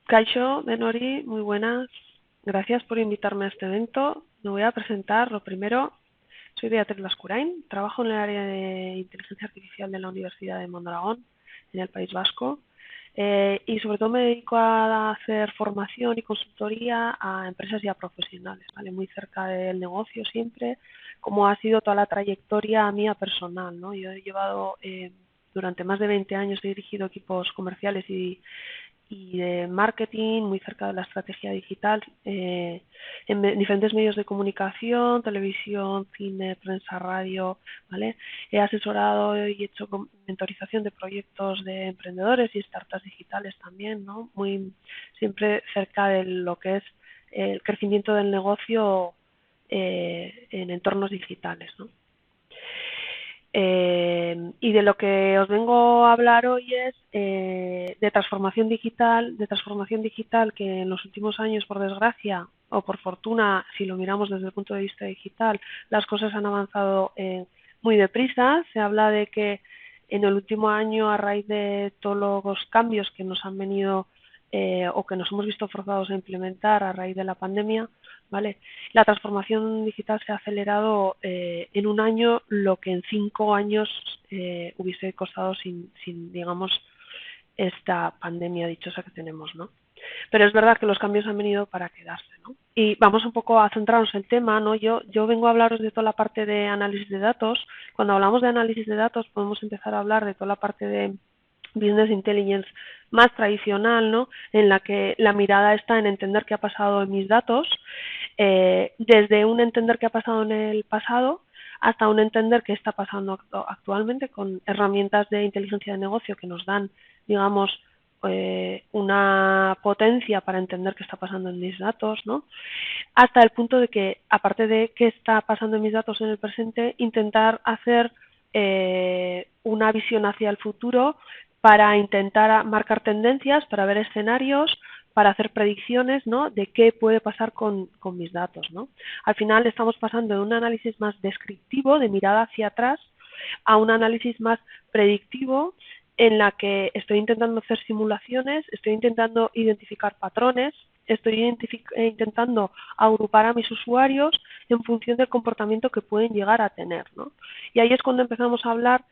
Kaixo, Denori, muy buenas. Gracias por invitarme a este evento. Me voy a presentar. Lo primero, soy Beatriz Lascurain, trabajo en el área de inteligencia artificial de la Universidad de Mondragón, en el País Vasco, y sobre todo me dedico a hacer formación y consultoría a empresas y a profesionales, ¿vale? Muy cerca del negocio siempre, como ha sido toda la trayectoria mía personal, ¿no? Yo he llevado durante más de 20 años, he dirigido equipos comerciales y de marketing, muy cerca de la estrategia digital, en diferentes medios de comunicación, televisión, cine, prensa, radio, ¿vale? He asesorado y hecho mentorización de proyectos de emprendedores y startups digitales también, ¿no? Muy siempre cerca de lo que es el crecimiento del negocio en entornos digitales, ¿no? Y de lo que os vengo a hablar hoy es de transformación digital que en los últimos años, por desgracia o por fortuna, si lo miramos desde el punto de vista digital, las cosas han avanzado muy deprisa. Se habla de que en el último año, a raíz de todos los cambios que nos han venido o que nos hemos visto forzados a implementar a raíz de la pandemia, ¿vale? La transformación digital se ha acelerado en un año lo que en 5 años hubiese costado sin, digamos, esta pandemia dichosa que tenemos, ¿no? Pero es verdad que los cambios han venido para quedarse, ¿no? Y vamos un poco a centrarnos en el tema, ¿no? Yo vengo a hablaros de toda la parte de análisis de datos. Cuando hablamos de análisis de datos podemos empezar a hablar de toda la parte de business intelligence más tradicional, ¿no? En la que la mirada está en entender qué ha pasado en mis datos, desde un entender qué ha pasado en el pasado hasta un entender qué está pasando actualmente con herramientas de inteligencia de negocio que nos dan, digamos, una potencia para entender qué está pasando en mis datos, ¿no? Hasta el punto de que, aparte de qué está pasando en mis datos en el presente, intentar hacer una visión hacia el futuro para intentar marcar tendencias, para ver escenarios, para hacer predicciones, ¿no? De qué puede pasar con mis datos, ¿no? Al final estamos pasando de un análisis más descriptivo, de mirada hacia atrás, a un análisis más predictivo en la que estoy intentando hacer simulaciones, estoy intentando identificar patrones, estoy intentando agrupar a mis usuarios en función del comportamiento que pueden llegar a tener, ¿no? Y ahí es cuando empezamos a hablar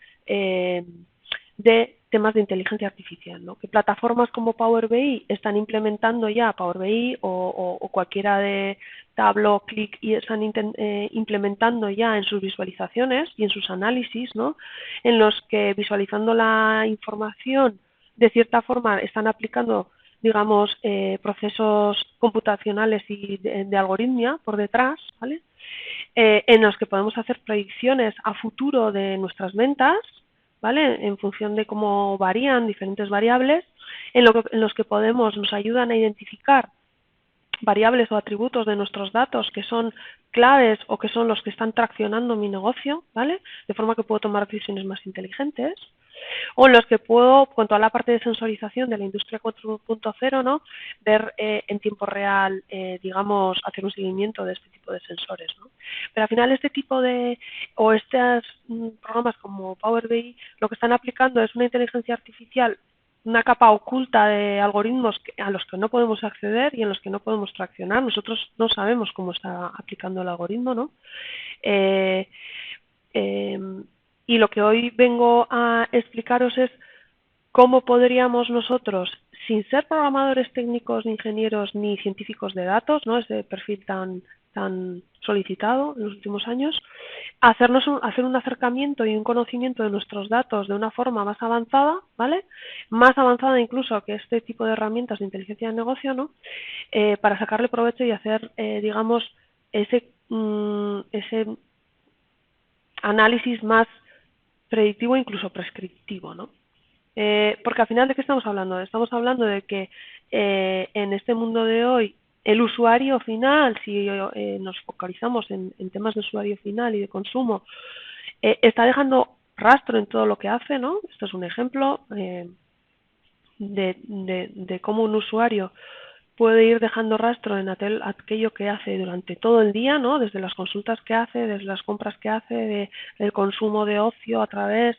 de temas de inteligencia artificial, ¿no? Que plataformas como Power BI están implementando ya Power BI o cualquiera de Tableau, Click y están implementando ya en sus visualizaciones y en sus análisis, ¿no? En los que visualizando la información de cierta forma están aplicando, digamos, procesos computacionales y de algoritmia por detrás, ¿vale? En los que podemos hacer predicciones a futuro de nuestras ventas, ¿vale? En función de cómo varían diferentes variables, en los que nos ayudan a identificar variables o atributos de nuestros datos que son claves o que son los que están traccionando mi negocio, ¿vale? De forma que puedo tomar decisiones más inteligentes. O en los que puedo, con toda la parte de sensorización de la industria 4.0, ¿no? Ver en tiempo real, digamos, hacer un seguimiento de este tipo de sensores, ¿no? Pero al final este tipo de, o estos programas como Power BI, lo que están aplicando es una inteligencia artificial, una capa oculta de algoritmos a los que no podemos acceder y en los que no podemos traccionar. Nosotros no sabemos cómo está aplicando el algoritmo, ¿no? Eh, eh, y lo que hoy vengo a explicaros es cómo podríamos nosotros, sin ser programadores técnicos, ni ingenieros, ni científicos de datos, ¿no? Ese perfil tan solicitado en los últimos años, hacer un acercamiento y un conocimiento de nuestros datos de una forma más avanzada, ¿vale? Más avanzada incluso que este tipo de herramientas de inteligencia de negocio, ¿no? Para sacarle provecho y hacer, digamos, ese análisis más predictivo e incluso prescriptivo, ¿no? Porque al final, ¿de qué estamos hablando? Estamos hablando de que en este mundo de hoy el usuario final, si nos focalizamos en temas de usuario final y de consumo, está dejando rastro en todo lo que hace, ¿no? Esto es un ejemplo de cómo un usuario puede ir dejando rastro en aquello que hace durante todo el día, ¿no? Desde las consultas que hace, desde las compras que hace, del consumo de ocio a través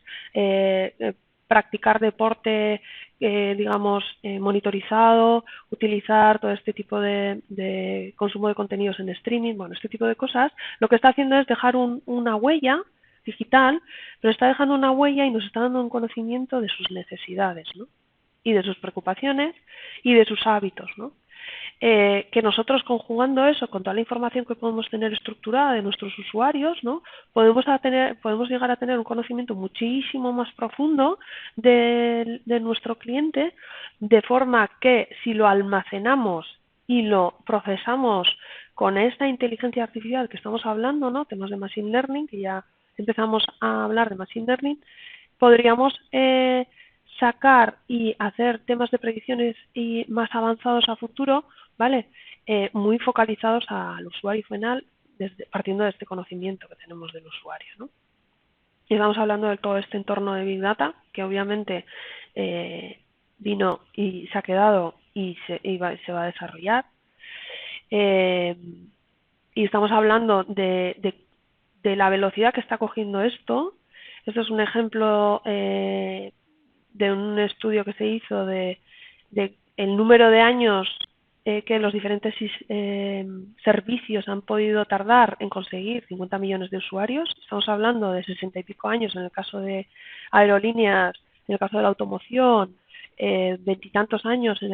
practicar deporte, digamos, monitorizado, utilizar todo este tipo de consumo de contenidos en streaming, bueno, este tipo de cosas, lo que está haciendo es dejar una huella digital, pero está dejando una huella y nos está dando un conocimiento de sus necesidades, ¿no? Y de sus preocupaciones y de sus hábitos, ¿no? Que nosotros conjugando eso con toda la información que podemos tener estructurada de nuestros usuarios, ¿no? podemos llegar a tener un conocimiento muchísimo más profundo de nuestro cliente, de forma que si lo almacenamos y lo procesamos con esta inteligencia artificial que estamos hablando, ¿no? Temas de Machine Learning, que ya empezamos a hablar de Machine Learning, podríamos sacar y hacer temas de predicciones y más avanzados a futuro, ¿vale? Muy focalizados al usuario final, partiendo de este conocimiento que tenemos del usuario, ¿no? Y estamos hablando de todo este entorno de Big Data, que obviamente vino y se ha quedado y se va a desarrollar. Y estamos hablando de la velocidad que está cogiendo esto. Esto es un ejemplo de un estudio que se hizo de el número de años que los diferentes servicios han podido tardar en conseguir 50 millones de usuarios. Estamos hablando de 60 y pico años en el caso de aerolíneas, en el caso de la automoción, veintitantos años en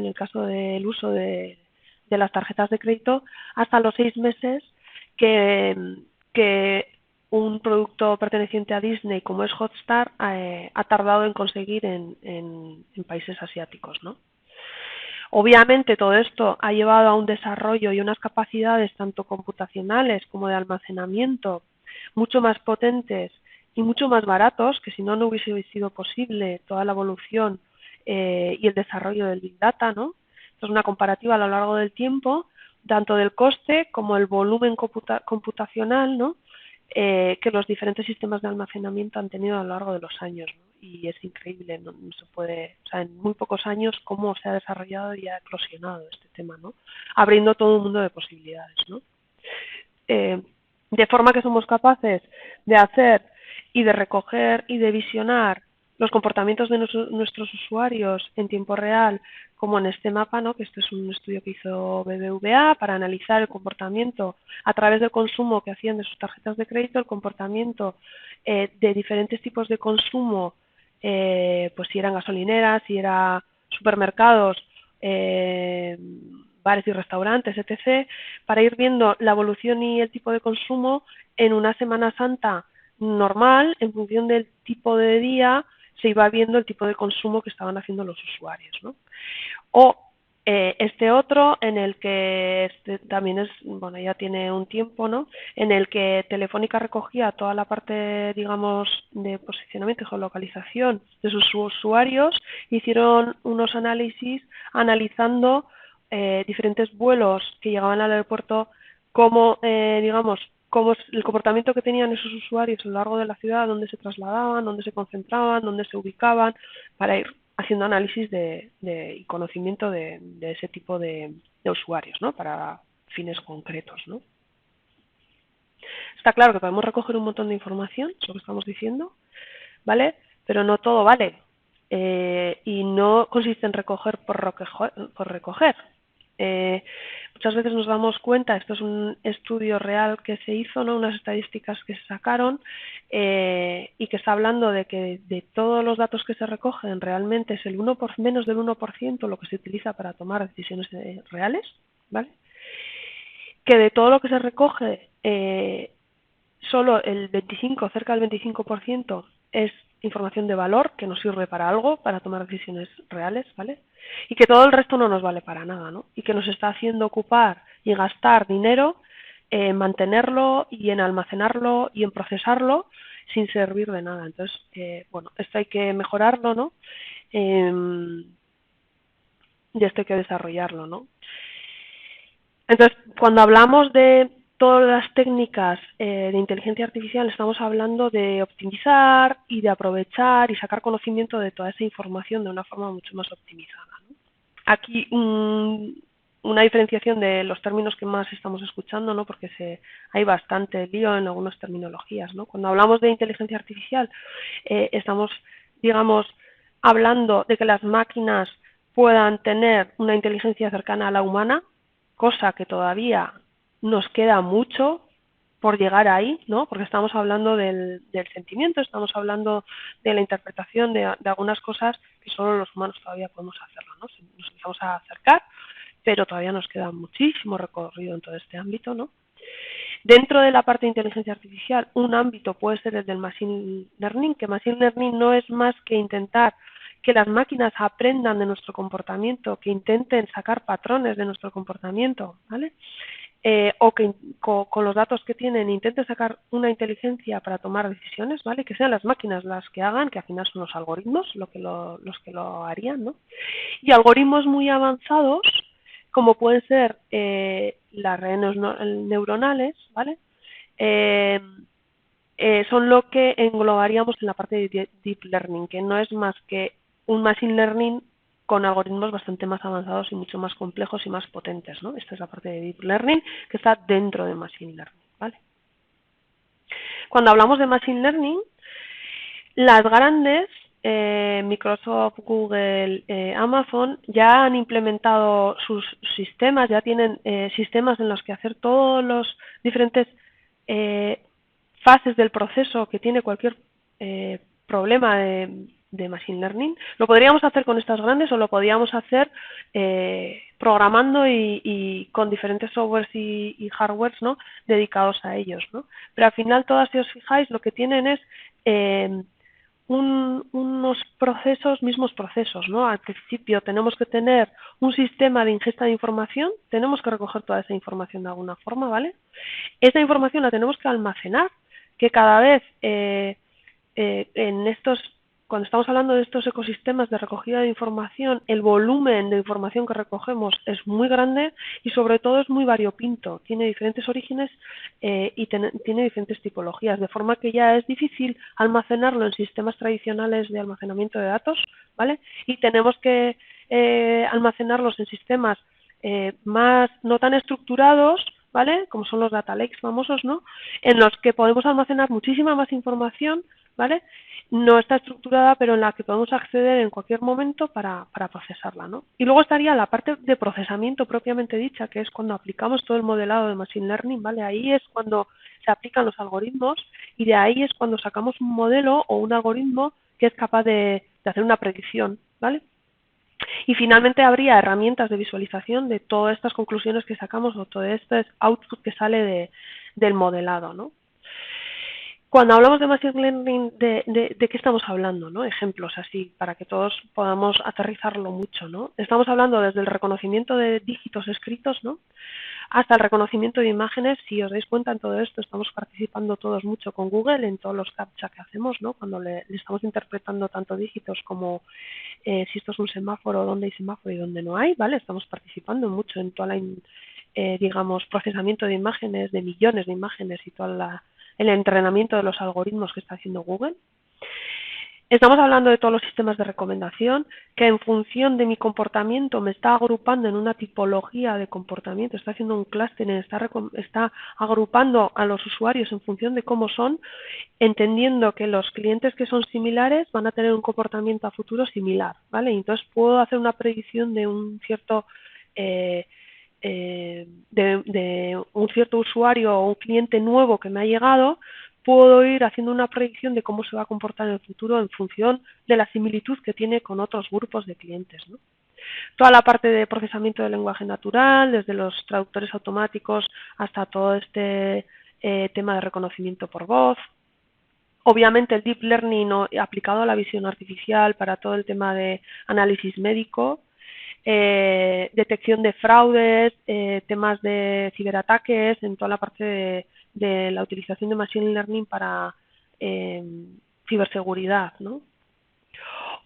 el caso del uso de las tarjetas de crédito, hasta los 6 meses que un producto perteneciente a Disney como es Hotstar ha tardado en conseguir en países asiáticos, ¿no? Obviamente todo esto ha llevado a un desarrollo y unas capacidades tanto computacionales como de almacenamiento mucho más potentes y mucho más baratos, que si no, no hubiese sido posible toda la evolución y el desarrollo del Big Data, ¿no? Esto es una comparativa a lo largo del tiempo, tanto del coste como el volumen computacional, ¿no? Que los diferentes sistemas de almacenamiento han tenido a lo largo de los años, ¿no? Y es increíble, no se puede, o sea, en muy pocos años cómo se ha desarrollado y ha eclosionado este tema, ¿no? Abriendo todo un mundo de posibilidades, ¿no? De forma que somos capaces de hacer y de recoger y de visionar los comportamientos de nuestros usuarios en tiempo real, como en este mapa, ¿no? Que este es un estudio que hizo BBVA para analizar el comportamiento a través del consumo que hacían de sus tarjetas de crédito, el comportamiento de diferentes tipos de consumo, pues si eran gasolineras, si eran supermercados, bares y restaurantes, etc., para ir viendo la evolución y el tipo de consumo en una Semana Santa normal, en función del tipo de día, se iba viendo el tipo de consumo que estaban haciendo los usuarios, ¿no? O este otro en el que también es, bueno, ya tiene un tiempo, ¿no? En el que Telefónica recogía toda la parte, digamos, de posicionamiento y geolocalización de sus usuarios, hicieron unos análisis analizando diferentes vuelos que llegaban al aeropuerto, cómo, digamos, cómo es el comportamiento que tenían esos usuarios a lo largo de la ciudad, dónde se trasladaban, dónde se concentraban, dónde se ubicaban, para ir haciendo análisis y conocimiento de ese tipo de usuarios, ¿no? Para fines concretos, ¿no? Está claro que podemos recoger un montón de información, es lo que estamos diciendo, ¿vale? Pero no todo vale. Y no consiste en recoger por recoger. Muchas veces nos damos cuenta, esto es un estudio real que se hizo, ¿no? Unas estadísticas que se sacaron y que está hablando de que de todos los datos que se recogen realmente es menos del 1% lo que se utiliza para tomar decisiones reales, ¿vale? Que de todo lo que se recoge solo el 25, cerca del 25% es información de valor que nos sirve para algo, para tomar decisiones reales, ¿vale? Y que todo el resto no nos vale para nada, ¿no? Y que nos está haciendo ocupar y gastar dinero en mantenerlo y en almacenarlo y en procesarlo sin servir de nada. Entonces, bueno, esto hay que mejorarlo, ¿no? Y esto hay que desarrollarlo, ¿no? Entonces, cuando hablamos de todas las técnicas de inteligencia artificial, estamos hablando de optimizar y de aprovechar y sacar conocimiento de toda esa información de una forma mucho más optimizada, ¿no? Aquí una diferenciación de los términos que más estamos escuchando, ¿no? Porque hay bastante lío en algunas terminologías, ¿no? Cuando hablamos de inteligencia artificial, estamos digamos, hablando de que las máquinas puedan tener una inteligencia cercana a la humana, cosa que todavía nos queda mucho por llegar ahí, ¿no? Porque estamos hablando del sentimiento, estamos hablando de la interpretación de algunas cosas que solo los humanos todavía podemos hacerlo, ¿no? Nos empezamos a acercar, pero todavía nos queda muchísimo recorrido en todo este ámbito, ¿no? Dentro de la parte de inteligencia artificial, un ámbito puede ser el del machine learning, que machine learning no es más que intentar que las máquinas aprendan de nuestro comportamiento, que intenten sacar patrones de nuestro comportamiento, ¿vale? O que con los datos que tienen intenten sacar una inteligencia para tomar decisiones, ¿vale? Que sean las máquinas las que hagan, que al final son los algoritmos los que lo harían, ¿no? Y algoritmos muy avanzados, como pueden ser las redes neuronales, ¿vale? Son lo que englobaríamos en la parte de Deep Learning, que no es más que un Machine Learning con algoritmos bastante más avanzados y mucho más complejos y más potentes, ¿no? Esta es la parte de Deep Learning que está dentro de Machine Learning, ¿vale? Cuando hablamos de Machine Learning, las grandes, Microsoft, Google, Amazon, ya han implementado sus sistemas, ya tienen sistemas en los que hacer todos los diferentes fases del proceso que tiene cualquier problema de Machine Learning. Lo podríamos hacer con estas grandes o lo podríamos hacer programando y con diferentes softwares y hardwares, ¿no? Dedicados a ellos, ¿no? Pero al final todas, si os fijáis, lo que tienen es unos mismos procesos, ¿no? Al principio tenemos que tener un sistema de ingesta de información, tenemos que recoger toda esa información de alguna forma, ¿vale? Esa información la tenemos que almacenar, que cada vez cuando estamos hablando de estos ecosistemas de recogida de información, el volumen de información que recogemos es muy grande y sobre todo es muy variopinto, tiene diferentes orígenes y tiene diferentes tipologías, de forma que ya es difícil almacenarlo en sistemas tradicionales de almacenamiento de datos, ¿vale? Y tenemos que almacenarlos en sistemas más no tan estructurados, ¿vale? Como son los data lakes famosos, ¿no? En los que podemos almacenar muchísima más información, ¿vale? No está estructurada, pero en la que podemos acceder en cualquier momento para procesarla, ¿no? Y luego estaría la parte de procesamiento propiamente dicha, que es cuando aplicamos todo el modelado de Machine Learning, ¿vale? Ahí es cuando se aplican los algoritmos y de ahí es cuando sacamos un modelo o un algoritmo que es capaz de hacer una predicción, ¿vale? Y finalmente habría herramientas de visualización de todas estas conclusiones que sacamos o todo este output que sale del modelado, ¿no? Cuando hablamos de Machine Learning, ¿de qué estamos hablando, ¿no? Ejemplos así, para que todos podamos aterrizarlo mucho, ¿no? Estamos hablando desde el reconocimiento de dígitos escritos, ¿no? Hasta el reconocimiento de imágenes. Si os dais cuenta en todo esto, estamos participando todos mucho con Google en todos los captcha que hacemos, ¿no? Cuando le estamos interpretando tanto dígitos como si esto es un semáforo, dónde hay semáforo y dónde no hay, ¿vale? Estamos participando mucho en toda la, digamos, procesamiento de imágenes, de millones de imágenes y todo el entrenamiento de los algoritmos que está haciendo Google. Estamos hablando de todos los sistemas de recomendación que en función de mi comportamiento me está agrupando en una tipología de comportamiento, está haciendo un clustering, está agrupando a los usuarios en función de cómo son, entendiendo que los clientes que son similares van a tener un comportamiento a futuro similar, ¿vale? Y entonces puedo hacer una predicción de un cierto de un cierto usuario o un cliente nuevo que me ha llegado, puedo ir haciendo una predicción de cómo se va a comportar en el futuro en función de la similitud que tiene con otros grupos de clientes, ¿no? Toda la parte de procesamiento de lenguaje natural, desde los traductores automáticos hasta todo este tema de reconocimiento por voz. Obviamente el Deep Learning aplicado a la visión artificial para todo el tema de análisis médico, detección de fraudes, temas de ciberataques, en toda la parte de la utilización de Machine Learning para ciberseguridad, ¿no?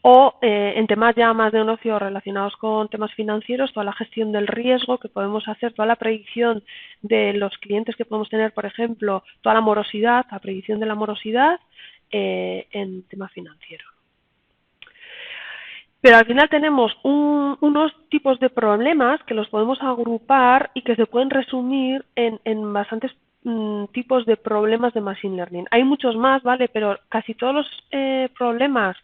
O en temas ya más de negocio relacionados con temas financieros, toda la gestión del riesgo que podemos hacer, toda la predicción de los clientes que podemos tener, por ejemplo, toda la morosidad, la predicción de la morosidad en tema financiero. Pero al final tenemos unos tipos de problemas que los podemos agrupar y que se pueden resumir en bastantes tipos de problemas de Machine Learning. Hay muchos más, ¿vale? Pero casi todos los problemas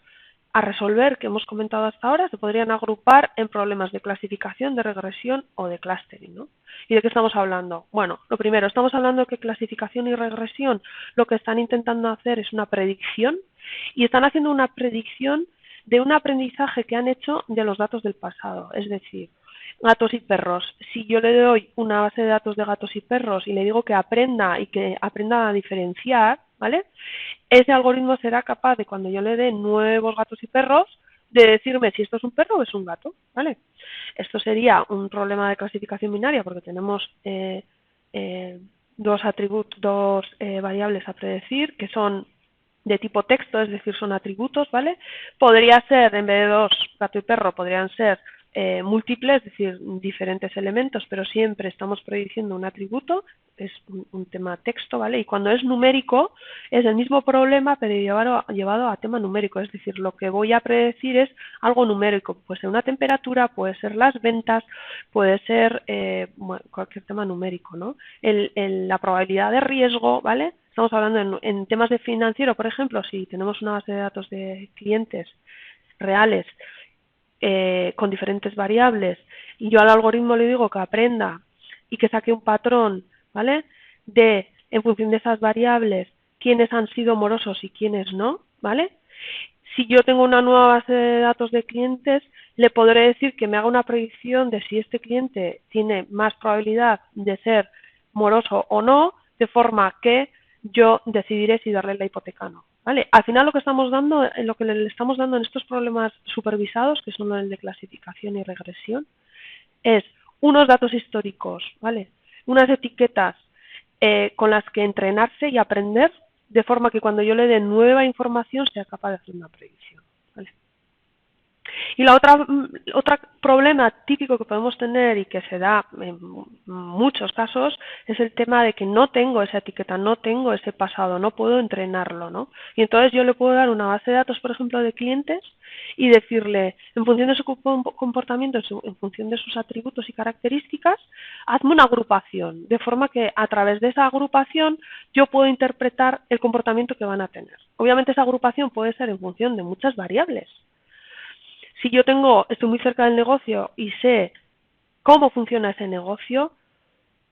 a resolver que hemos comentado hasta ahora se podrían agrupar en problemas de clasificación, de regresión o de clustering, ¿no? ¿Y de qué estamos hablando? Bueno, lo primero, estamos hablando de que clasificación y regresión lo que están intentando hacer es una predicción y están haciendo una predicción de un aprendizaje que han hecho de los datos del pasado, es decir, gatos y perros. Si yo le doy una base de datos de gatos y perros y le digo que aprenda y que aprenda a diferenciar, ¿vale? Ese algoritmo será capaz de, cuando yo le dé nuevos gatos y perros, de decirme si esto es un perro o es un gato, ¿vale? Esto sería un problema de clasificación binaria porque tenemos dos variables a predecir que son de tipo texto, es decir, son atributos, ¿vale? Podría ser, en vez de dos, gato y perro, podrían ser múltiples, es decir, diferentes elementos, pero siempre estamos prediciendo un atributo, es un tema texto, ¿vale? Y cuando es numérico, es el mismo problema, pero llevado a tema numérico, es decir, lo que voy a predecir es algo numérico, puede ser una temperatura, puede ser las ventas, puede ser cualquier tema numérico, ¿no? La probabilidad de riesgo, ¿vale? Estamos hablando en temas de financiero, por ejemplo, si tenemos una base de datos de clientes reales con diferentes variables y yo al algoritmo le digo que aprenda y que saque un patrón, ¿vale? De, en función de esas variables, quiénes han sido morosos y quiénes no, ¿vale? Si yo tengo una nueva base de datos de clientes, le podré decir que me haga una predicción de si este cliente tiene más probabilidad de ser moroso o no, de forma que yo decidiré si darle la hipoteca o no. ¿Vale? Al final lo que estamos dando, lo que le estamos dando en estos problemas supervisados, que son el de clasificación y regresión, es unos datos históricos, ¿vale? Unas etiquetas con las que entrenarse y aprender, de forma que cuando yo le dé nueva información sea capaz de hacer una predicción, ¿vale? Y la otra problema típico que podemos tener y que se da en muchos casos es el tema de que no tengo esa etiqueta, no tengo ese pasado, no puedo entrenarlo, ¿no? Y entonces yo le puedo dar una base de datos, por ejemplo, de clientes y decirle, en función de su comportamiento, en función de sus atributos y características, hazme una agrupación, de forma que a través de esa agrupación yo puedo interpretar el comportamiento que van a tener. Obviamente esa agrupación puede ser en función de muchas variables. Si yo estoy muy cerca del negocio y sé cómo funciona ese negocio,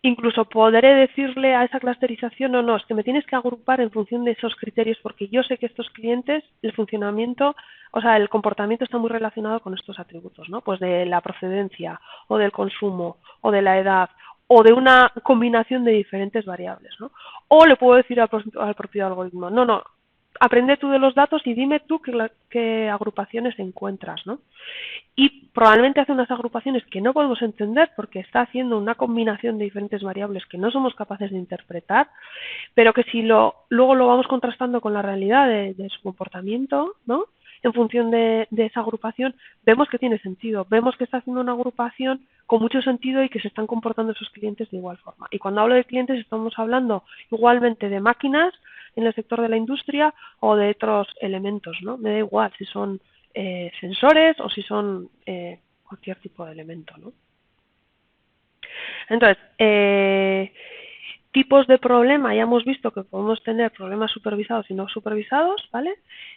incluso podré decirle a esa clusterización, no, es que me tienes que agrupar en función de esos criterios porque yo sé que estos clientes, el funcionamiento, o sea, el comportamiento está muy relacionado con estos atributos, ¿no? Pues de la procedencia, o del consumo, o de la edad, o de una combinación de diferentes variables, ¿no? O le puedo decir al propio algoritmo, no, aprende tú de los datos y dime tú qué agrupaciones encuentras, ¿no? Y probablemente hace unas agrupaciones que no podemos entender porque está haciendo una combinación de diferentes variables que no somos capaces de interpretar, pero que si luego lo vamos contrastando con la realidad de su comportamiento, ¿no? En función de esa agrupación, vemos que tiene sentido, vemos que está haciendo una agrupación con mucho sentido y que se están comportando esos clientes de igual forma. Y cuando hablo de clientes estamos hablando igualmente de máquinas en el sector de la industria o de otros elementos, ¿no? Me da igual si son sensores o si son cualquier tipo de elemento, ¿no? Entonces, tipos de problema, ya hemos visto que podemos tener problemas supervisados y no supervisados, ¿vale?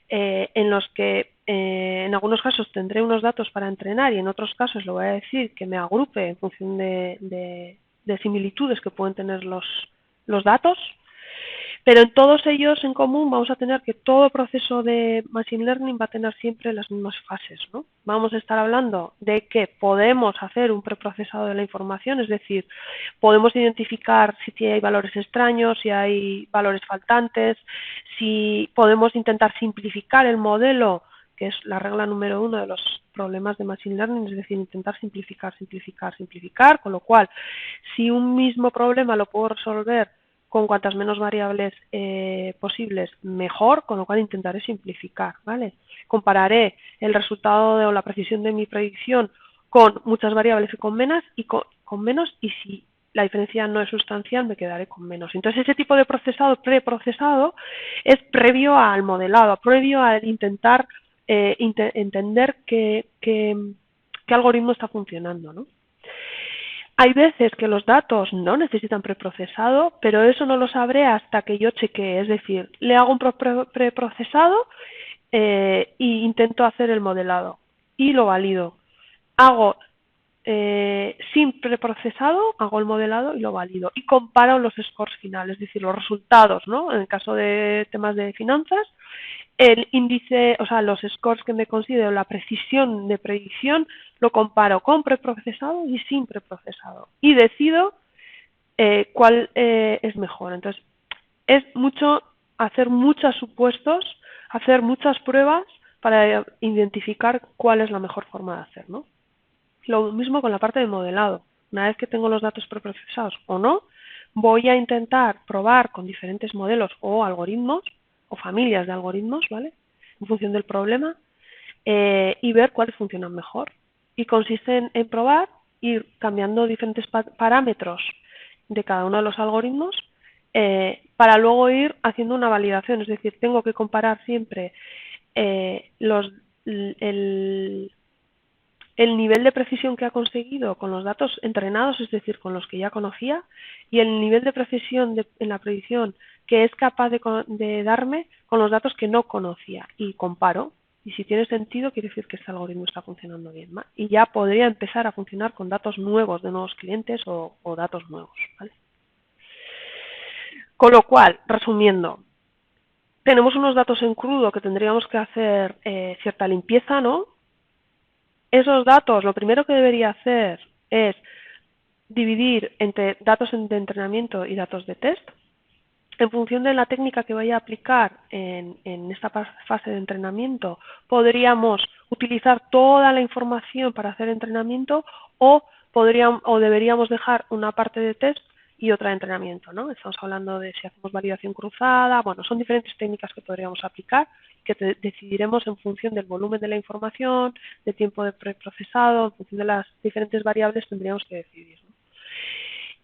En los que en algunos casos tendré unos datos para entrenar y en otros casos le voy a decir que me agrupe en función de similitudes que pueden tener los datos. Pero en todos ellos en común vamos a tener que todo proceso de Machine Learning va a tener siempre las mismas fases, ¿no? Vamos a estar hablando de que podemos hacer un preprocesado de la información, es decir, podemos identificar si hay valores extraños, si hay valores faltantes, si podemos intentar simplificar el modelo, que es la regla número 1 de los problemas de Machine Learning, es decir, intentar simplificar, con lo cual, si un mismo problema lo puedo resolver con cuantas menos variables posibles, mejor, con lo cual intentaré simplificar, ¿vale? Compararé el resultado o la precisión de mi predicción con muchas variables y con menos, y si la diferencia no es sustancial me quedaré con menos. Entonces ese tipo de preprocesado es previo al modelado, previo al intentar entender qué algoritmo está funcionando, ¿no? Hay veces que los datos no necesitan preprocesado, pero eso no lo sabré hasta que yo chequee. Es decir, le hago un preprocesado y intento hacer el modelado y lo valido. Hago sin preprocesado, hago el modelado y lo valido y comparo los scores finales, es decir, los resultados, ¿no? En el caso de temas de finanzas, el índice, o sea, los scores que me considero, la precisión de predicción, lo comparo con preprocesado y sin preprocesado y decido cuál es mejor. Entonces, es mucho hacer muchos supuestos, hacer muchas pruebas para identificar cuál es la mejor forma de hacer, ¿no? Lo mismo con la parte de modelado. Una vez que tengo los datos preprocesados o no, voy a intentar probar con diferentes modelos o algoritmos o familias de algoritmos, ¿vale? En función del problema y ver cuáles funcionan mejor. Y consiste en probar, ir cambiando diferentes parámetros de cada uno de los algoritmos para luego ir haciendo una validación. Es decir, tengo que comparar siempre el nivel de precisión que ha conseguido con los datos entrenados, es decir, con los que ya conocía, y el nivel de precisión en la predicción que es capaz de darme con los datos que no conocía. Y comparo. Y si tiene sentido, quiere decir que este algoritmo está funcionando bien. Y ya podría empezar a funcionar con datos nuevos de nuevos clientes o datos nuevos, ¿vale? Con lo cual, resumiendo, tenemos unos datos en crudo que tendríamos que hacer cierta limpieza, ¿no? Esos datos, lo primero que debería hacer es dividir entre datos de entrenamiento y datos de test. En función de la técnica que vaya a aplicar en esta fase de entrenamiento, podríamos utilizar toda la información para hacer entrenamiento o deberíamos dejar una parte de test y otra de entrenamiento, ¿no? Estamos hablando de si hacemos validación cruzada, bueno, son diferentes técnicas que podríamos aplicar que decidiremos en función del volumen de la información, del tiempo de preprocesado, en función de las diferentes variables tendríamos que decidir, ¿no?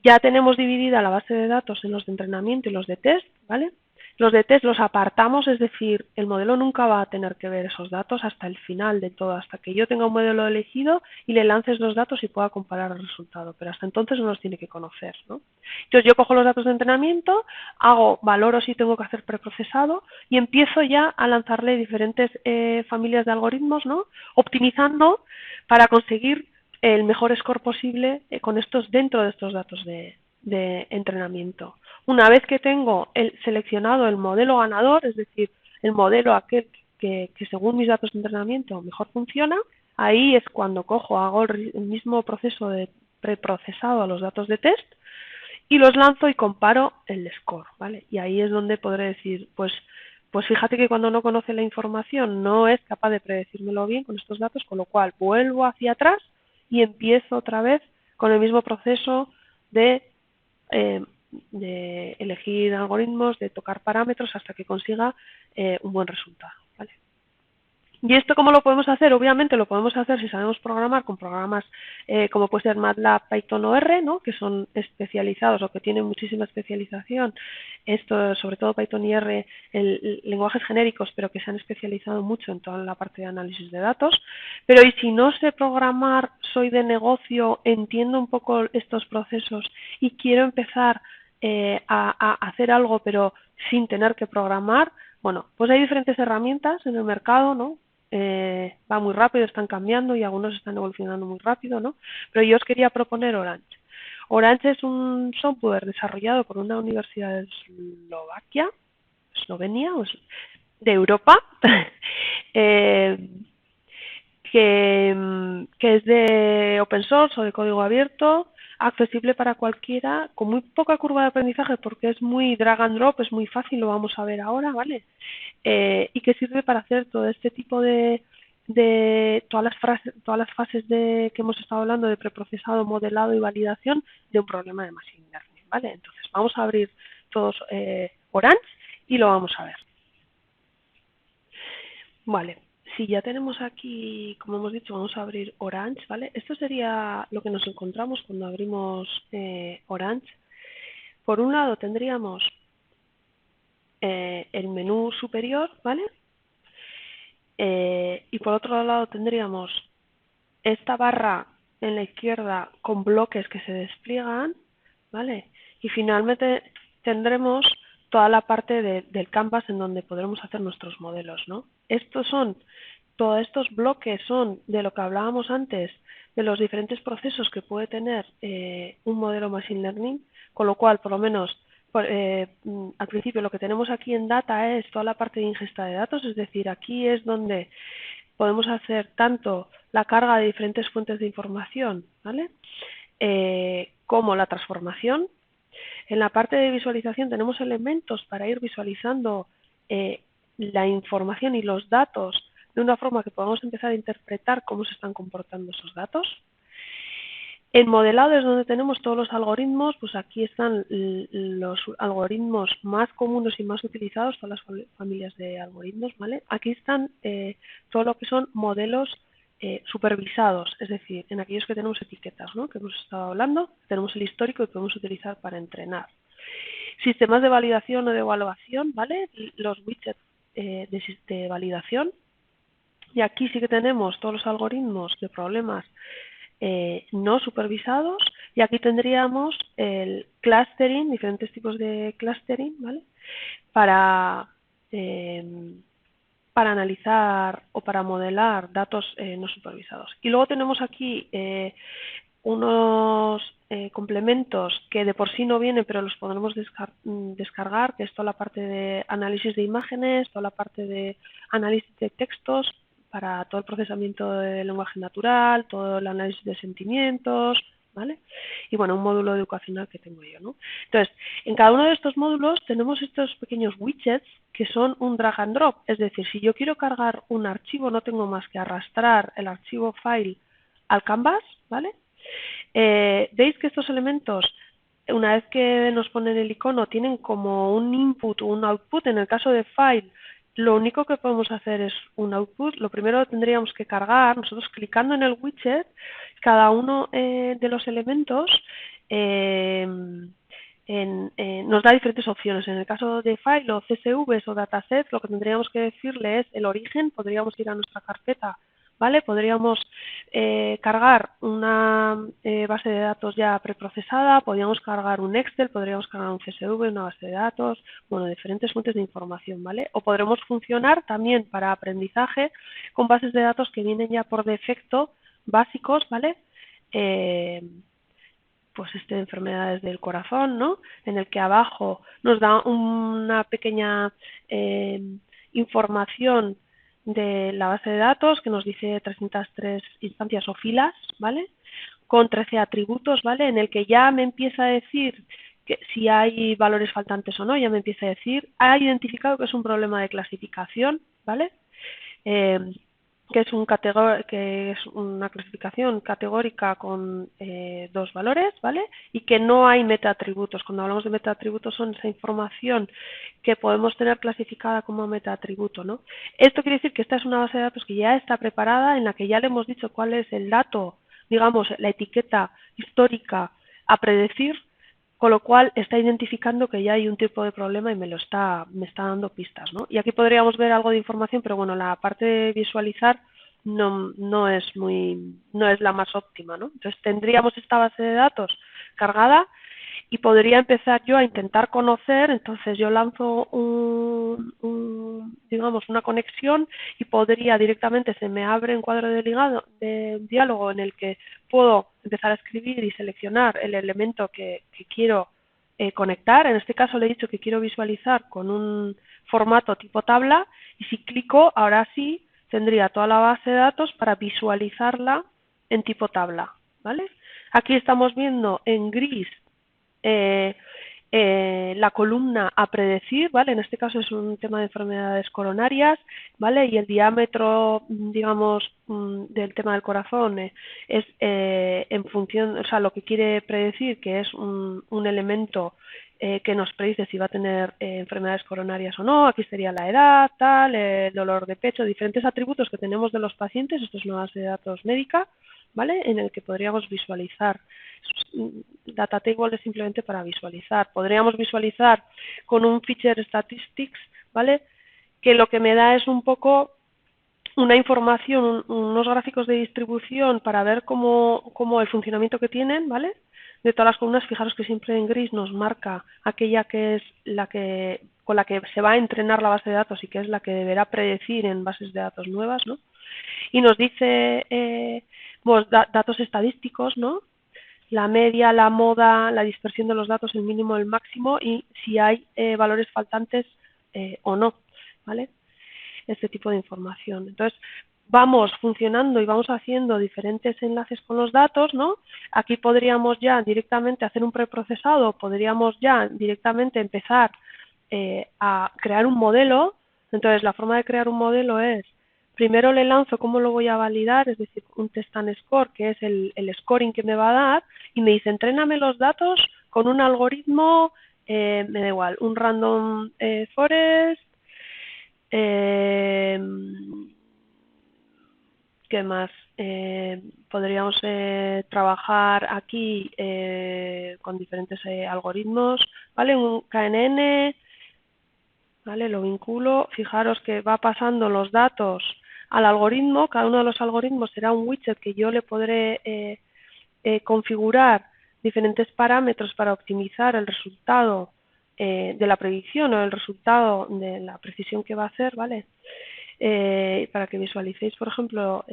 Ya tenemos dividida la base de datos en los de entrenamiento y los de test, ¿vale? Los de test los apartamos, es decir, el modelo nunca va a tener que ver esos datos hasta el final de todo, hasta que yo tenga un modelo elegido y le lances los datos y pueda comparar el resultado, pero hasta entonces no los tiene que conocer, ¿no? Entonces yo cojo los datos de entrenamiento, valoro si tengo que hacer preprocesado y empiezo ya a lanzarle diferentes familias de algoritmos, ¿no? Optimizando para conseguir el mejor score posible con dentro de estos datos de entrenamiento. Una vez que tengo seleccionado el modelo ganador, es decir, el modelo aquel que según mis datos de entrenamiento mejor funciona, ahí es cuando hago el mismo proceso de preprocesado a los datos de test y los lanzo y comparo el score, ¿vale? Y ahí es donde podré decir, pues fíjate que cuando no conoce la información no es capaz de predecírmelo bien con estos datos, con lo cual vuelvo hacia atrás y empiezo otra vez con el mismo proceso de elegir algoritmos, de tocar parámetros hasta que consiga un buen resultado, ¿vale? ¿Y esto cómo lo podemos hacer? Obviamente lo podemos hacer si sabemos programar con programas como puede ser MATLAB, Python o R, ¿no? Que son especializados o que tienen muchísima especialización. Esto, sobre todo Python y R, lenguajes genéricos, pero que se han especializado mucho en toda la parte de análisis de datos. Pero y si no sé programar, soy de negocio, entiendo un poco estos procesos y quiero empezar a hacer algo, pero sin tener que programar, bueno, pues hay diferentes herramientas en el mercado, ¿no? Va muy rápido, están cambiando y algunos están evolucionando muy rápido, ¿no? Pero yo os quería proponer Orange. Orange es un software desarrollado por una universidad de Eslovenia, de Europa, que es de open source o de código abierto, accesible para cualquiera, con muy poca curva de aprendizaje porque es muy drag and drop, es muy fácil, lo vamos a ver ahora, ¿vale? Y que sirve para hacer todo este tipo de todas las fases que hemos estado hablando de preprocesado, modelado y validación de un problema de machine learning, ¿vale? Entonces vamos a abrir todos Orange y lo vamos a ver. Vale, si ya tenemos aquí, como hemos dicho, vamos a abrir Orange, ¿vale? Esto sería lo que nos encontramos cuando abrimos Orange. Por un lado tendríamos el menú superior, ¿vale? Y por otro lado tendríamos esta barra en la izquierda con bloques que se despliegan, ¿vale? Y finalmente tendremos toda la parte del canvas en donde podremos hacer nuestros modelos, ¿no? Todos estos bloques son de lo que hablábamos antes, de los diferentes procesos que puede tener un modelo Machine Learning, con lo cual, por lo menos, al principio lo que tenemos aquí en Data es toda la parte de ingesta de datos, es decir, aquí es donde podemos hacer tanto la carga de diferentes fuentes de información, ¿vale? Como la transformación. En la parte de visualización tenemos elementos para ir visualizando la información y los datos de una forma que podamos empezar a interpretar cómo se están comportando esos datos. En modelado es donde tenemos todos los algoritmos, pues aquí están los algoritmos más comunes y más utilizados, todas las familias de algoritmos, ¿vale? Aquí están todo lo que son modelos supervisados, es decir, en aquellos que tenemos etiquetas, ¿no? Que hemos estado hablando, tenemos el histórico y podemos utilizar para entrenar. Sistemas de validación o de evaluación, ¿vale? Los widgets de validación. Y aquí sí que tenemos todos los algoritmos de problemas no supervisados, y aquí tendríamos el clustering, diferentes tipos de clustering, ¿vale? Para analizar o para modelar datos no supervisados. Y luego tenemos aquí unos complementos que de por sí no vienen, pero los podremos descargar, que es toda la parte de análisis de imágenes, toda la parte de análisis de textos, para todo el procesamiento del lenguaje natural, todo el análisis de sentimientos, ¿vale? Y bueno, un módulo educacional que tengo yo, ¿no? Entonces, en cada uno de estos módulos tenemos estos pequeños widgets que son un drag and drop, es decir, si yo quiero cargar un archivo no tengo más que arrastrar el archivo file al canvas, ¿vale? Veis que estos elementos, una vez que nos ponen el icono, tienen como un input o un output. En el caso de file, lo único que podemos hacer es un output. Lo primero tendríamos que cargar, nosotros clicando en el widget, cada uno de los elementos nos da diferentes opciones. En el caso de file o CSVs o datasets, lo que tendríamos que decirle es el origen. Podríamos ir a nuestra carpeta, ¿vale? Podríamos cargar una base de datos ya preprocesada, podríamos cargar un Excel, podríamos cargar un CSV, una base de datos, bueno, diferentes fuentes de información, ¿vale? O podremos funcionar también para aprendizaje con bases de datos que vienen ya por defecto básicos, ¿vale? Pues enfermedades del corazón, ¿no? En el que abajo nos da una pequeña información de la base de datos que nos dice 303 instancias o filas, ¿vale? Con 13 atributos, ¿vale? En el que ya me empieza a decir que si hay valores faltantes o no, ya me empieza a decir, ha identificado que es un problema de clasificación, ¿vale? Que es una clasificación categórica con dos valores, ¿vale? Y que no hay metaatributos. Cuando hablamos de metaatributos son esa información que podemos tener clasificada como metaatributo, ¿no? Esto quiere decir que esta es una base de datos que ya está preparada, en la que ya le hemos dicho cuál es el dato, digamos, la etiqueta histórica a predecir, con lo cual está identificando que ya hay un tipo de problema y me está dando pistas, ¿no? Y aquí podríamos ver algo de información, pero bueno, la parte de visualizar no es la más óptima, ¿no? Entonces tendríamos esta base de datos cargada y podría empezar yo a intentar conocer. Entonces yo lanzo digamos, una conexión y podría directamente, se me abre un cuadro de diálogo en el que puedo empezar a escribir y seleccionar el elemento que quiero conectar. En este caso le he dicho que quiero visualizar con un formato tipo tabla, y si clico, ahora sí tendría toda la base de datos para visualizarla en tipo tabla, ¿vale? Aquí estamos viendo en gris la columna a predecir, ¿vale? En este caso es un tema de enfermedades coronarias, ¿vale? Y el diámetro, digamos, del tema del corazón es en función, o sea, lo que quiere predecir, que es un elemento que nos predice si va a tener enfermedades coronarias o no. Aquí sería la edad, tal, el dolor de pecho, diferentes atributos que tenemos de los pacientes. Esto es una base de datos médica, ¿vale? En el que podríamos visualizar. Data table es simplemente para visualizar. Podríamos visualizar con un feature statistics, ¿vale? Que lo que me da es un poco una información, unos gráficos de distribución para ver cómo el funcionamiento que tienen, ¿vale? De todas las columnas. Fijaros que siempre en gris nos marca aquella que es la que con la que se va a entrenar la base de datos y que es la que deberá predecir en bases de datos nuevas, ¿no? Y nos dice datos estadísticos, ¿no? La media, la moda, la dispersión de los datos, el mínimo, el máximo y si hay valores faltantes o no, ¿vale? Este tipo de información. Entonces, vamos funcionando y vamos haciendo diferentes enlaces con los datos, ¿no? Aquí podríamos ya directamente hacer un preprocesado, podríamos ya directamente empezar a crear un modelo. Entonces, la forma de crear un modelo es, primero le lanzo cómo lo voy a validar, es decir, un test and score, que es el scoring que me va a dar, y me dice, entréname los datos con un algoritmo, me da igual, un random forest, ¿qué más? Podríamos trabajar aquí con diferentes algoritmos, ¿vale? Un KNN, ¿vale? Lo vinculo. Fijaros que va pasando los datos al algoritmo. Cada uno de los algoritmos será un widget que yo le podré configurar diferentes parámetros para optimizar el resultado de la predicción o el resultado de la precisión que va a hacer, ¿vale? Para que visualicéis, por ejemplo,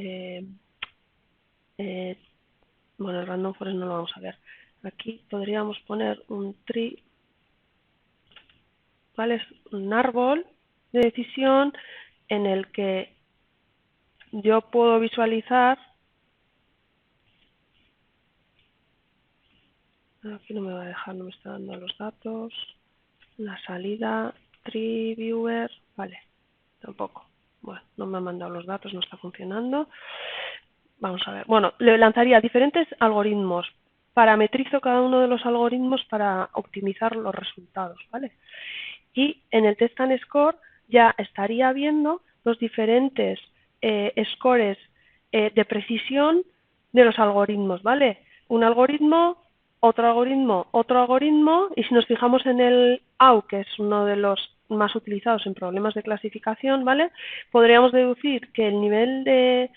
bueno, el random forest no lo vamos a ver. Aquí podríamos poner un tree, ¿vale? Es un árbol de decisión en el que yo puedo visualizar. Aquí no me va a dejar, no me está dando los datos. La salida, tree viewer, vale, tampoco. Bueno, no me ha mandado los datos, no está funcionando. Vamos a ver. Bueno, le lanzaría diferentes algoritmos. Parametrizo cada uno de los algoritmos para optimizar los resultados, ¿vale? Y en el test and score ya estaría viendo los diferentes scores de precisión de los algoritmos, ¿vale? Un algoritmo, otro algoritmo, otro algoritmo, y si nos fijamos en el AU, que es uno de los más utilizados en problemas de clasificación, ¿vale? Podríamos deducir que el nivel de,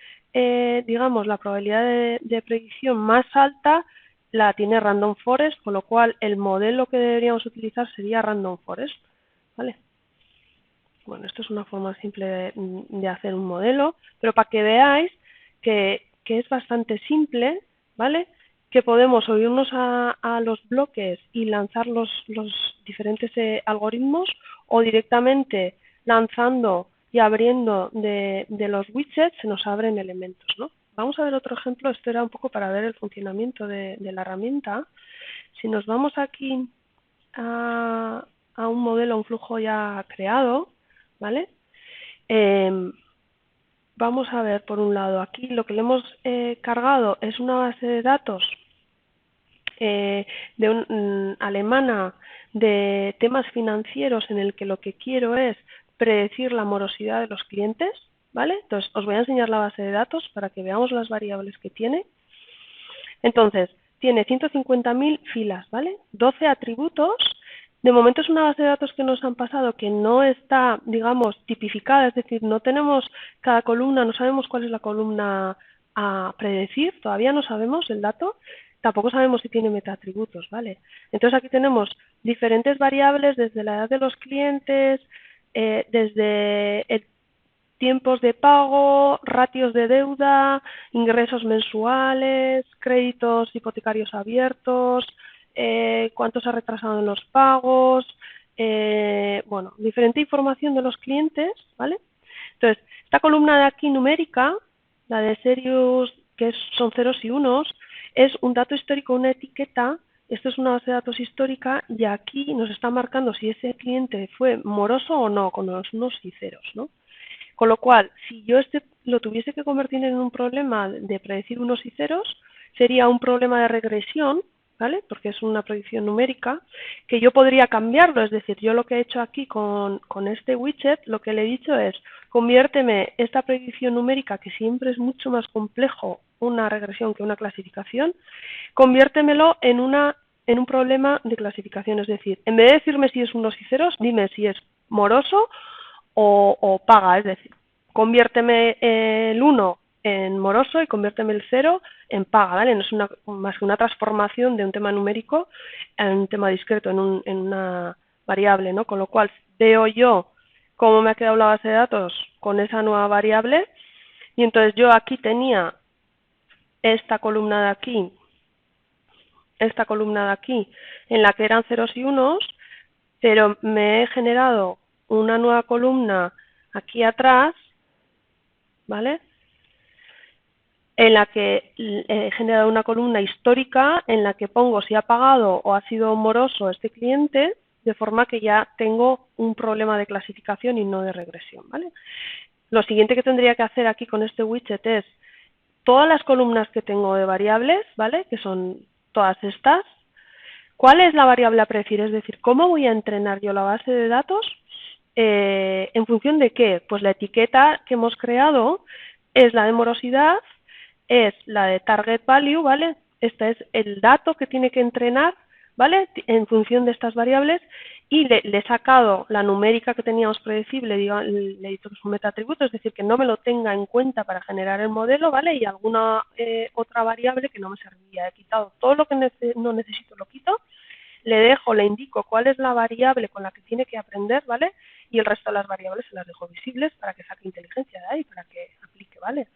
digamos, la probabilidad de predicción más alta la tiene Random Forest, con lo cual el modelo que deberíamos utilizar sería Random Forest, ¿vale? Bueno, esto es una forma simple de hacer un modelo, pero para que veáis que es bastante simple, ¿vale? Que podemos subirnos a los bloques y lanzar los diferentes algoritmos o directamente lanzando y abriendo de los widgets se nos abren elementos, ¿no? Vamos a ver otro ejemplo, esto era un poco para ver el funcionamiento de la herramienta. Si nos vamos aquí a un modelo, a un flujo ya creado, ¿vale? Vamos a ver, por un lado, aquí lo que le hemos cargado es una base de datos alemana de temas financieros en el que lo que quiero es predecir la morosidad de los clientes, ¿vale? Entonces, os voy a enseñar la base de datos para que veamos las variables que tiene. Entonces, tiene 150.000 filas, ¿vale? 12 atributos. De momento es una base de datos que nos han pasado que no está, digamos, tipificada, es decir, no tenemos cada columna, no sabemos cuál es la columna a predecir, todavía no sabemos el dato, tampoco sabemos si tiene metaatributos, ¿vale? Entonces aquí tenemos diferentes variables desde la edad de los clientes, desde el tiempos de pago, ratios de deuda, ingresos mensuales, créditos hipotecarios abiertos, cuánto se ha retrasado en los pagos, bueno, diferente información de los clientes, ¿vale? Entonces, esta columna de aquí numérica, la de Serious, que son ceros y unos, es un dato histórico, una etiqueta. Esto es una base de datos histórica y aquí nos está marcando si ese cliente fue moroso o no, con los unos y ceros, ¿no? Con lo cual, si yo lo tuviese que convertir en un problema de predecir unos y ceros, sería un problema de regresión, ¿vale? Porque es una predicción numérica, que yo podría cambiarlo. Es decir, yo lo que he hecho aquí con este widget, lo que le he dicho es, conviérteme esta predicción numérica, que siempre es mucho más complejo una regresión que una clasificación, conviértemelo en un problema de clasificación. Es decir, en vez de decirme si es unos y ceros, dime si es moroso o paga, es decir, conviérteme el 1 en moroso y conviérteme el 0 en paga, ¿vale? No es más que una transformación de un tema numérico en un tema discreto, en una variable, ¿no? Con lo cual veo yo cómo me ha quedado la base de datos con esa nueva variable y entonces yo aquí tenía esta columna de aquí, en la que eran ceros y unos, pero me he generado una nueva columna aquí atrás, ¿vale? En la que he generado una columna histórica en la que pongo si ha pagado o ha sido moroso este cliente, de forma que ya tengo un problema de clasificación y no de regresión, ¿vale? Lo siguiente que tendría que hacer aquí con este widget es todas las columnas que tengo de variables, ¿vale? Que son todas estas. ¿Cuál es la variable a predecir? Es decir, ¿cómo voy a entrenar yo la base de datos? ¿En función de qué? Pues la etiqueta que hemos creado es la de morosidad, es la de target value, ¿vale? Este es el dato que tiene que entrenar, ¿vale? En función de estas variables y le he sacado la numérica que teníamos predecible, le he dicho que es un metaatributo, es decir, que no me lo tenga en cuenta para generar el modelo, ¿vale? Y alguna otra variable que no me servía. He quitado todo lo que no necesito, lo quito, le indico cuál es la variable con la que tiene que aprender, ¿vale? Y el resto de las variables se las dejo visibles para que saque inteligencia de ahí, para que aplique, ¿vale?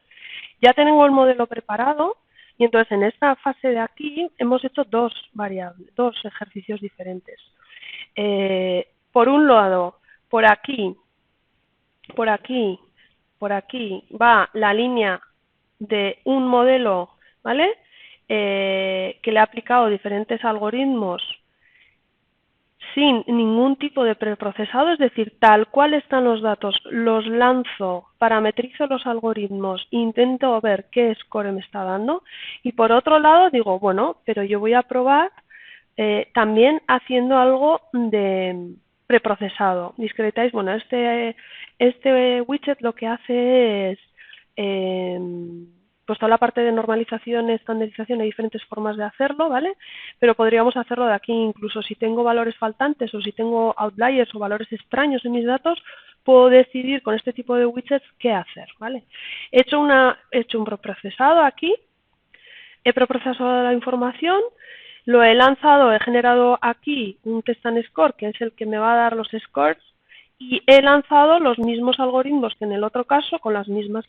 Ya tengo el modelo preparado y entonces en esta fase de aquí hemos hecho dos ejercicios diferentes. Por un lado, por aquí va la línea de un modelo, ¿vale? Que le ha aplicado diferentes algoritmos sin ningún tipo de preprocesado, es decir, tal cual están los datos, los lanzo, parametrizo los algoritmos, intento ver qué score me está dando y por otro lado digo, bueno, pero yo voy a probar también haciendo algo de preprocesado. Discretize, bueno, este widget lo que hace es pues toda la parte de normalización, estandarización, hay diferentes formas de hacerlo, ¿vale? Pero podríamos hacerlo de aquí, incluso si tengo valores faltantes o si tengo outliers o valores extraños en mis datos, puedo decidir con este tipo de widgets qué hacer, ¿vale? He hecho un preprocesado aquí, he preprocesado la información, lo he lanzado, he generado aquí un test and score, que es el que me va a dar los scores, y he lanzado los mismos algoritmos que en el otro caso, con las mismas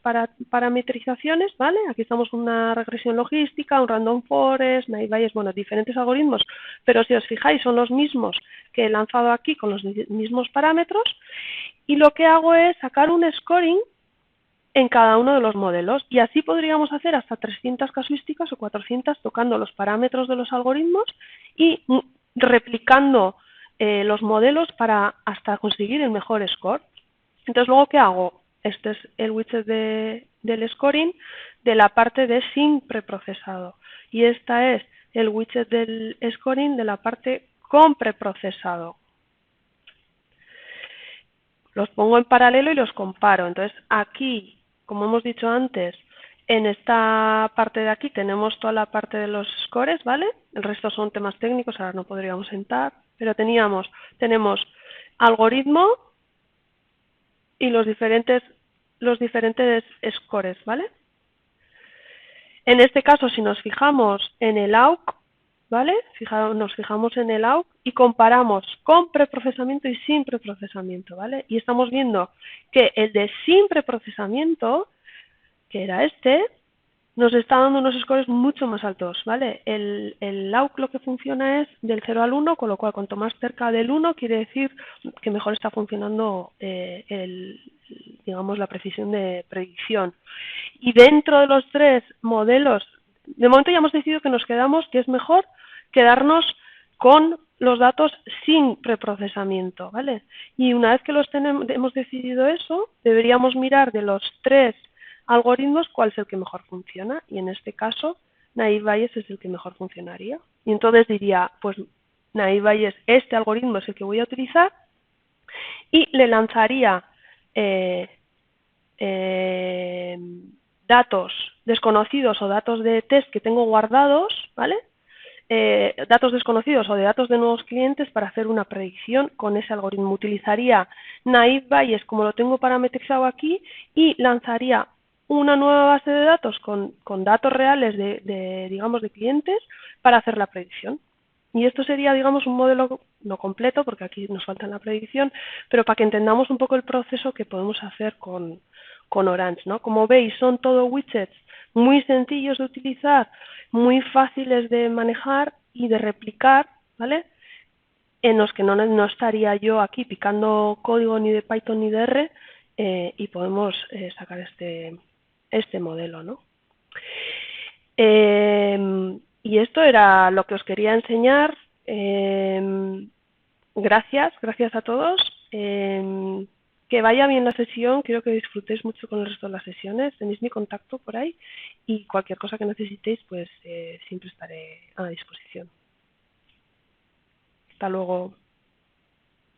parametrizaciones, ¿vale? Aquí estamos con una regresión logística, un random forest, naive Bayes, bueno, diferentes algoritmos, pero si os fijáis son los mismos que he lanzado aquí con los mismos parámetros, y lo que hago es sacar un scoring en cada uno de los modelos y así podríamos hacer hasta 300 casuísticas o 400 tocando los parámetros de los algoritmos y replicando los modelos para hasta conseguir el mejor score. Entonces, luego, ¿qué hago? Este es el widget del scoring de la parte de sin preprocesado y esta es el widget del scoring de la parte con preprocesado. Los pongo en paralelo y los comparo. Entonces, aquí, como hemos dicho antes, en esta parte de aquí tenemos toda la parte de los scores, ¿vale? El resto son temas técnicos, ahora no podríamos entrar, pero tenemos algoritmo y los diferentes scores, ¿vale? En este caso, si nos fijamos en el AUC, ¿vale? Nos fijamos en el AUC y comparamos con preprocesamiento y sin preprocesamiento, ¿vale? Y estamos viendo que el de sin preprocesamiento, que era este, nos está dando unos scores mucho más altos, ¿vale? El AUC lo que funciona es del 0 al 1, con lo cual cuanto más cerca del 1 quiere decir que mejor está funcionando digamos, la precisión de predicción. Y dentro de los tres modelos, de momento ya hemos decidido que nos quedamos, que es mejor quedarnos con los datos sin preprocesamiento, ¿vale? Y una vez que hemos decidido eso, deberíamos mirar de los tres algoritmos cuál es el que mejor funciona y en este caso naive Bayes es el que mejor funcionaría. Y entonces diría, pues naive Bayes, este algoritmo es el que voy a utilizar y le lanzaría datos desconocidos o datos de test que tengo guardados, ¿vale? Datos desconocidos o de datos de nuevos clientes para hacer una predicción con ese algoritmo. Utilizaría naive Bayes como lo tengo parametrizado aquí y lanzaría una nueva base de datos con datos reales digamos, de clientes para hacer la predicción. Y esto sería, digamos, un modelo no completo, porque aquí nos falta la predicción, pero para que entendamos un poco el proceso que podemos hacer con Orange, ¿no? Como veis, son todo widgets muy sencillos de utilizar, muy fáciles de manejar y de replicar, ¿vale? En los que no estaría yo aquí picando código ni de Python ni de R, y podemos sacar este modelo, ¿no? Y esto era lo que os quería enseñar. Gracias a todos. Que vaya bien la sesión, quiero que disfrutéis mucho con el resto de las sesiones. Tenéis mi contacto por ahí y cualquier cosa que necesitéis, pues siempre estaré a disposición. Hasta luego.